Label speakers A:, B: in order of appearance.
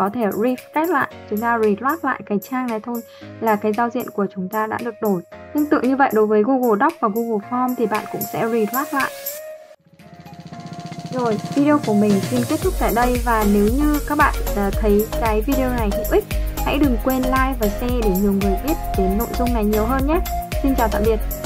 A: có thể refresh lại, chúng ta reload lại cái trang này thôi là cái giao diện của chúng ta đã được đổi. Tương tự như vậy đối với Google Docs và Google Form thì bạn cũng sẽ reload lại. Rồi, video của mình xin kết thúc tại đây, và nếu như các bạn thấy cái video này hữu ích, hãy đừng quên like và share để nhiều người biết đến nội dung này nhiều hơn nhé. Xin chào tạm biệt.